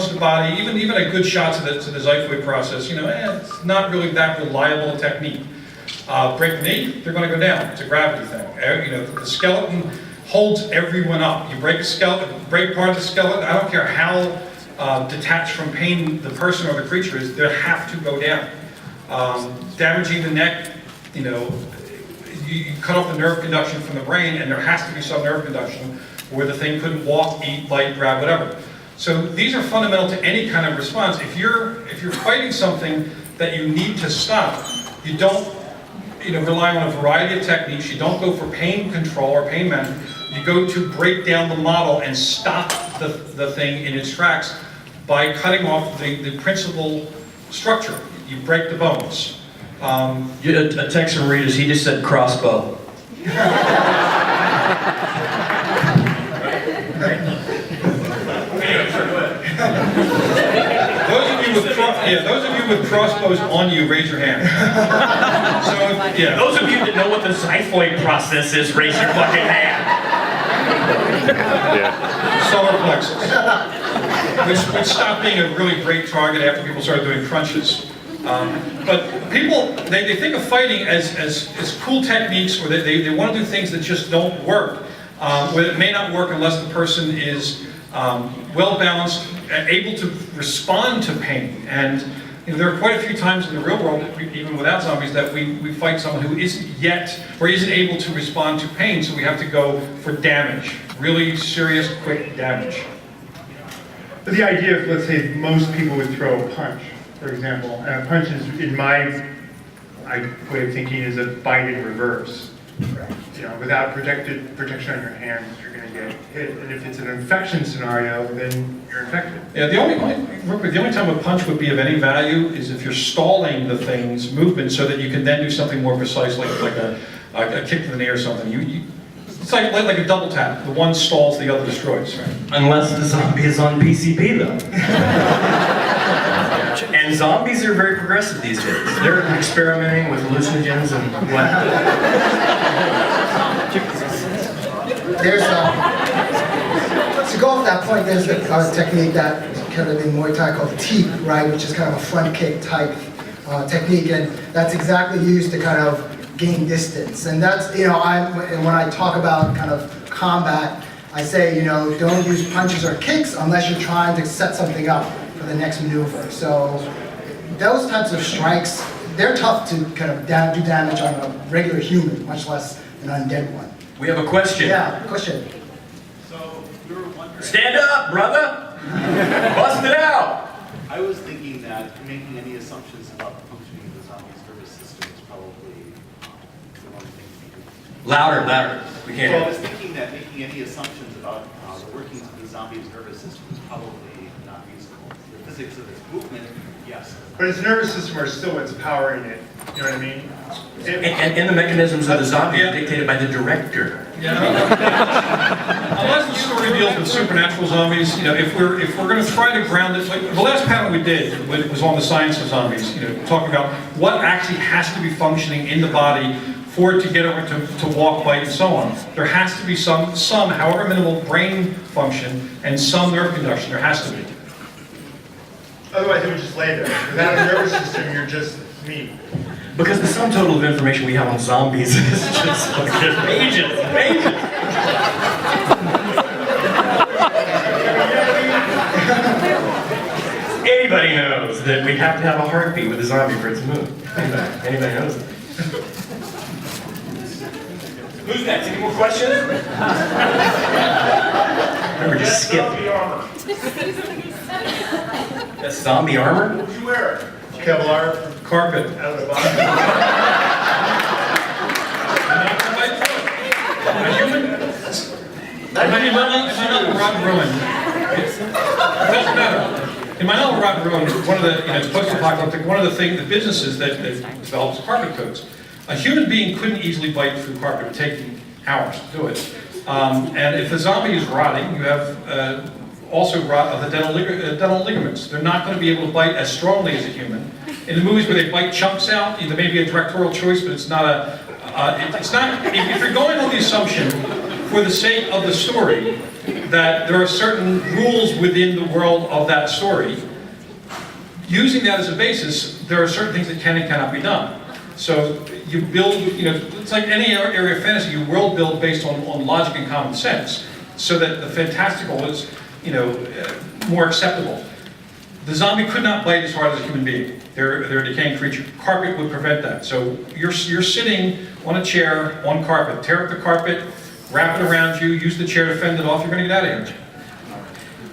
the body, even a good shot to the xiphoid process, it's not really that reliable a technique. Break the knee, they're going to go down. It's a gravity thing. The skeleton holds everyone up. You break a skeleton, break part of the skeleton, I don't care how detached from pain the person or the creature is, they have to go down. Damaging the neck, you cut off the nerve conduction from the brain, and there has to be some nerve conduction where the thing couldn't walk, eat, bite, grab, whatever. So these are fundamental to any kind of response. If you're fighting something that you need to stop, you don't rely on a variety of techniques. You don't go for pain control or pain management. You go to break down the model and stop the thing in its tracks by cutting off the principal structure. You break the bones. A text from Readers, he just said crossbow. Those of you with crossbows on you, raise your hand. Those of you that know what the xiphoid process is, raise your fucking hand. Solar plexus. Which stopped being a really great target after people started doing crunches. But people, they think of fighting as cool techniques, or they want to do things that just don't work. Where it may not work unless the person is well balanced, able to respond to pain. And there are quite a few times in the real world, even without zombies, that we fight someone who isn't yet, or isn't able to respond to pain, so we have to go for damage. Really serious, quick damage. But the idea of, let's say, most people would throw a punch, for example, and a punch is, in my way of thinking, is a bite in reverse. Without protection on your hands, you're going to get hit. And if it's an infection scenario, then you're infected. Yeah, the only time a punch would be of any value is if you're stalling the thing's movement so that you can then do something more precise, like a kick to the knee or something. It's like a double tap. The one stalls, the other destroys. Right? Unless the zombie is on PCP, though. And zombies are very progressive these days. They're experimenting with hallucinogens and what. There's to go off that point, there's a technique that kind of in Muay Thai called teep, right, which is kind of a front kick type technique, and that's exactly used to kind of gain distance. And that's, when I talk about kind of combat, I say, don't use punches or kicks unless you're trying to set something up for the next maneuver. So those types of strikes, they're tough to kind of do damage on a regular human, much less an undead one. We have a question. Yeah, question. So we were wondering. Stand up, brother! Bust it out! I was thinking that making any assumptions about the functioning of the zombie's nervous system is probably the one thing to do. Louder. We can't So I hear. was thinking that making any assumptions about the workings of the zombie's nervous system is probably not reasonable. The physics of its movement, yes. But its nervous system are still what's powering it. You know what I mean? And the mechanisms of the zombie are dictated by the director. Unless the story deals with supernatural zombies, if we're going to try to ground it, like the last panel we did was on the science of zombies, talking about what actually has to be functioning in the body for it to get over to walk, bite, and so on. There has to be some, however minimal, brain function and some nerve conduction. There has to be. Otherwise, it would just lay there. Without a nervous system, you're just meat. Because the sum total of information we have on zombies is just like pages. Anybody knows that we have to have a heartbeat with a zombie for it to move. Anybody knows it. Who's next? Any more questions? Remember, just skip. That's zombie armor? What would you wear? Kevlar Carpet. out of the box. A human? Rotten Ruin. It doesn't matter. In my novel Rotten Ruin, one of the, it's post-apocalyptic, one of the things, the businesses that develops carpet coats. A human being couldn't easily bite through carpet. It would take hours to do it. And if the zombie is rotting, you have also rot of the dental ligaments. They're not going to be able to bite as strongly as a human. In the movies where they bite chunks out, there may be a directorial choice, but it's not it's not, if you're going on the assumption, for the sake of the story, that there are certain rules within the world of that story. Using that as a basis, there are certain things that can and cannot be done. So you build, it's like any area of fantasy, you world build based on logic and common sense, so that the fantastical is, more acceptable. The zombie could not bite as hard as a human being. They're a decaying creature. Carpet would prevent that. So you're sitting on a chair on carpet. Tear up the carpet, wrap it around you, use the chair to fend it off. You're going to get out of here.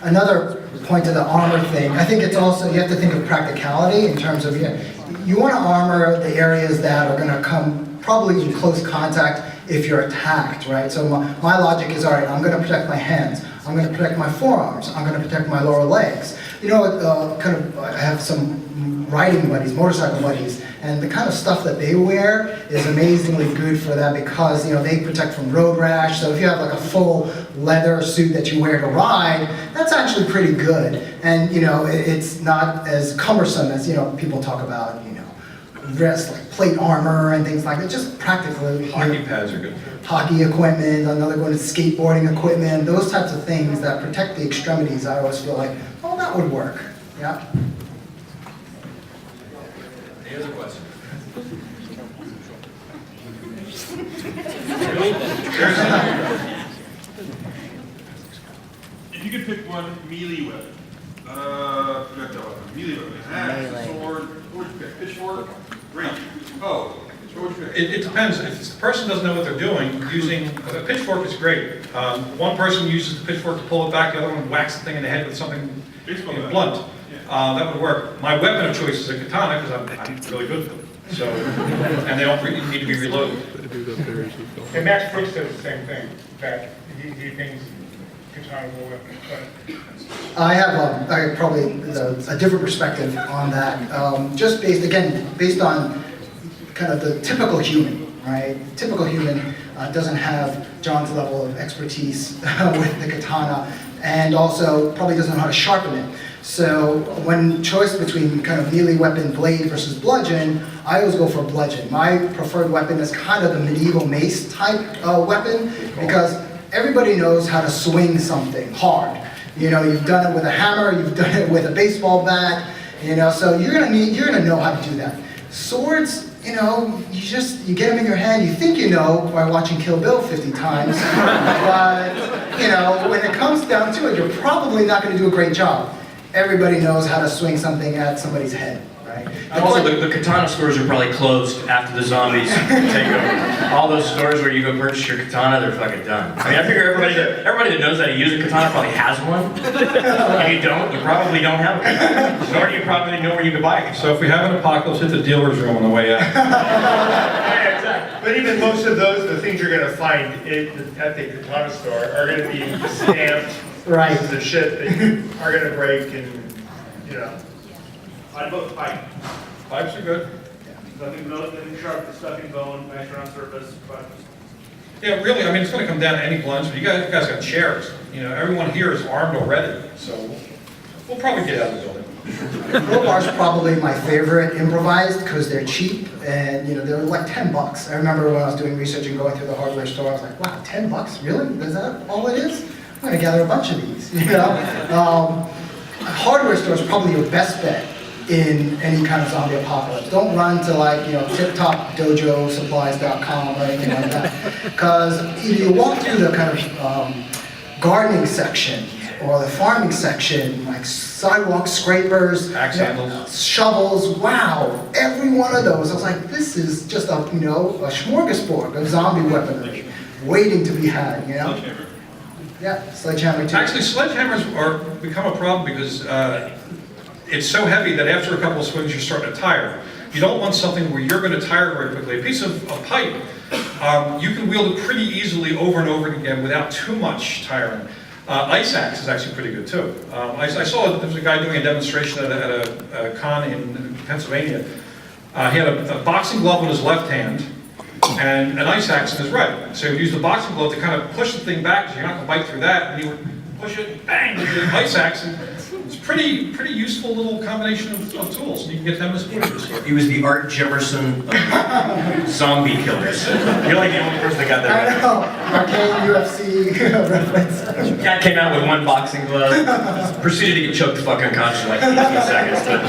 Another point to the armor thing, I think it's also, you have to think of practicality in terms of, you want to armor the areas that are going to come probably in close contact if you're attacked, right? So my logic is, all right, I'm going to protect my hands, I'm going to protect my forearms, I'm going to protect my lower legs. I have some riding buddies, motorcycle buddies, and the kind of stuff that they wear is amazingly good for that because, they protect from road rash. So if you have like a full leather suit that you wear to ride, that's actually pretty good. And, it's not as cumbersome as, people talk about, vest, like plate armor and things like that, just practically. Hockey pads are good. Hockey equipment, another one is skateboarding equipment, those types of things that protect the extremities. I always feel like, oh, that would work. Yeah. Any other questions? If you could pick one melee weapon, forgot that one. Melee weapon. Axe, sword, what would you pick? Pitchfork? Great. Oh, what would you pick? It depends. If the person doesn't know what they're doing, using a pitchfork is great. One person uses the pitchfork to pull it back, the other one whacks the thing in the head with something blunt. That would work. My weapon of choice is a katana because I'm really good with them. So, and they don't need to be reloaded. And Max Brooks does the same thing, that he thinks katana will work. I have probably a different perspective on that. Just based on kind of the typical human, right? Typical human doesn't have John's level of expertise with the katana, and also probably doesn't know how to sharpen it. So when choice between kind of melee weapon, blade versus bludgeon, I always go for bludgeon. My preferred weapon is kind of the medieval mace type weapon because everybody knows how to swing something hard. You've done it with a hammer, you've done it with a baseball bat, so you're gonna know how to do that. Swords, you get them in your hand, you think you know by watching Kill Bill 50 times, but, when it comes down to it, you're probably not gonna do a great job. Everybody knows how to swing something at somebody's head, right? Also, the katana stores are probably closed after the zombies take over. All those stores where you go purchase your katana, they're fucking done. I figure everybody that knows how to use a katana probably has one. If you don't, you probably don't have one. Nor do you probably know where you can buy it. So if we have an apocalypse, hit the dealer's room on the way out. Yeah, exactly. But even most of the things you're going to find at the katana store are going to be stamped Right. pieces of shit that are going to break and, I'd vote pipe. Pipes are good. Nothing sharp, stuffing bone, nice round surface, but Yeah, really, it's going to come down to any blunts, but you guys got chairs. Everyone here is armed already, so we'll probably get out of the building. Crowbars probably my favorite improvised because they're cheap and they're like $10. I remember when I was doing research and going through the hardware store, I was like, wow, $10? Really? Is that all it is? I'm gonna gather a bunch of these, Hardware store is probably your best bet in any kind of zombie apocalypse. Don't run to tiptopdojosupplies.com or anything like that. Because either you walk through the kind of gardening section or the farming section, like sidewalk scrapers, Axe handles, shovels, wow, every one of those. I was like, this is just a smorgasbord of zombie weaponry waiting to be had, Yeah, sledgehammer too. Actually, sledgehammers become a problem because it's so heavy that after a couple of swings you're starting to tire. You don't want something where you're going to tire very quickly. A piece of pipe, you can wield it pretty easily over and over again without too much tiring. Ice axe is actually pretty good too. I saw there was a guy doing a demonstration at a con in Pennsylvania. He had a boxing glove in his left hand and an ice axe in his right. So he would use the boxing glove to kind of push the thing back, so you're not going to bite through that, and he would push it, bang, with the ice axe, and It's pretty useful little combination of tools, and you can get them as well. He was the Art Jimmerson of zombie killers. You're like the only person that got I that. know, arcane UFC reference. Cat came out with one boxing glove, proceeded to get choked the fuck unconscious in like 15 seconds. But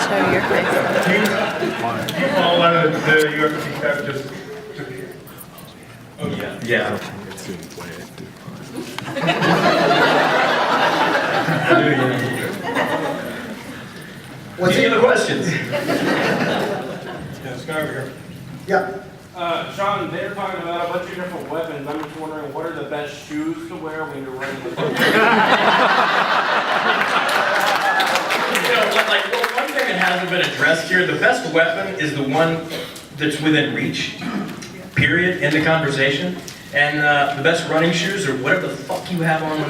Show your face. Do you follow a lot of the UFC stuff just oh yeah. Yeah. What's Any it? other questions? Yeah, this guy over here. Yeah. Sean, they're talking about a bunch of different weapons. I'm just wondering, what are the best shoes to wear when you're running the One thing that hasn't been addressed here, the best weapon is the one that's within reach, period, in the conversation. And the best running shoes are whatever the fuck you have on when